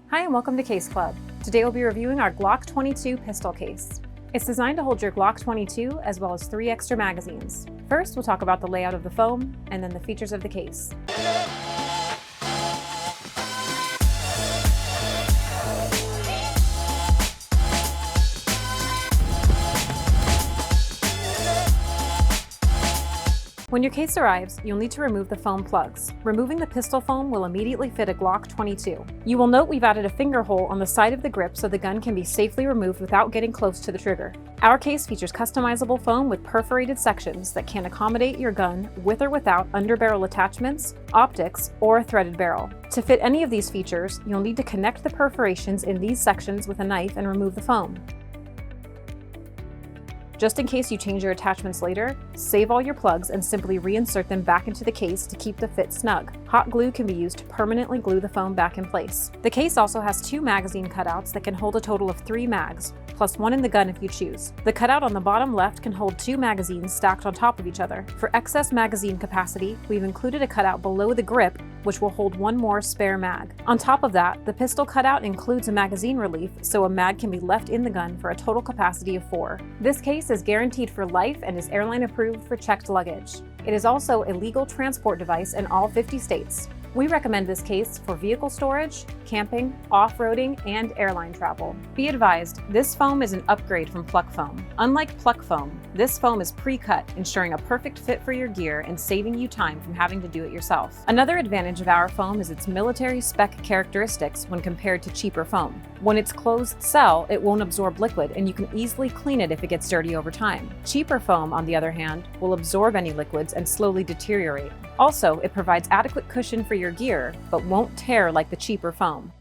Hi and welcome to Case Club. Today we'll be reviewing our Glock 22 pistol case. It's designed to hold your Glock 22 as well as 3 extra magazines. First, we'll talk about the layout of the foam and then the features of the case. When your case arrives, you'll need to remove the foam plugs. Removing the pistol foam will immediately fit a Glock 22. You will note we've added a finger hole on the side of the grip so the gun can be safely removed without getting close to the trigger. Our case features customizable foam with perforated sections that can accommodate your gun with or without underbarrel attachments, optics, or a threaded barrel. To fit any of these features, you'll need to connect the perforations in these sections with a knife and remove the foam. Just in case you change your attachments later, save all your plugs and simply reinsert them back into the case to keep the fit snug. Hot glue can be used to permanently glue the foam back in place. The case also has 2 magazine cutouts that can hold a total of 3 mags, plus 1 in the gun if you choose. The cutout on the bottom left can hold 2 magazines stacked on top of each other. For excess magazine capacity, we've included a cutout below the grip, which will hold 1 more spare mag. On top of that, the pistol cutout includes a magazine relief, so a mag can be left in the gun for a total capacity of 4. This case is guaranteed for life and is airline approved for checked luggage. It is also a legal transport device in all 50 states. We recommend this case for vehicle storage, camping, off-roading, and airline travel. Be advised, this foam is an upgrade from Pluck Foam. Unlike Pluck Foam, this foam is pre-cut, ensuring a perfect fit for your gear and saving you time from having to do it yourself. Another advantage of our foam is its military spec characteristics when compared to cheaper foam. When it's closed cell, it won't absorb liquid and you can easily clean it if it gets dirty over time. Cheaper foam, on the other hand, will absorb any liquids and slowly deteriorate. Also, it provides adequate cushion for your gear, but won't tear like the cheaper foam.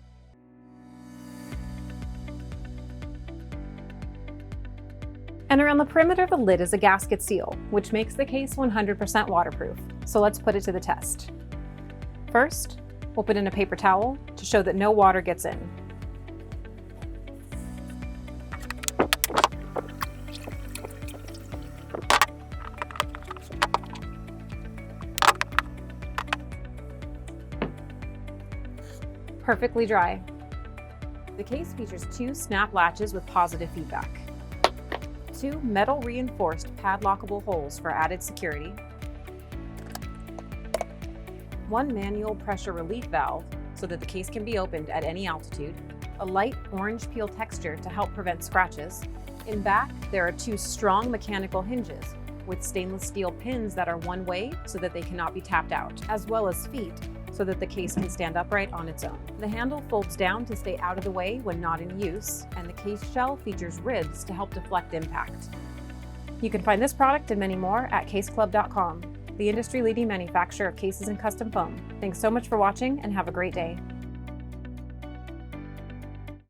And around the perimeter of the lid is a gasket seal, which makes the case 100% waterproof. So let's put it to the test. First, we'll put in a paper towel to show that no water gets in. Perfectly dry. The case features 2 snap latches with positive feedback, 2 metal reinforced padlockable holes for added security, 1 manual pressure relief valve so that the case can be opened at any altitude, a light orange peel texture to help prevent scratches. In back, there are 2 strong mechanical hinges with stainless steel pins that are one way so that they cannot be tapped out, as well as feet so that the case can stand upright on its own. The handle folds down to stay out of the way when not in use, and the case shell features ribs to help deflect impact. You can find this product and many more at caseclub.com, the industry-leading manufacturer of cases and custom foam. Thanks so much for watching and have a great day.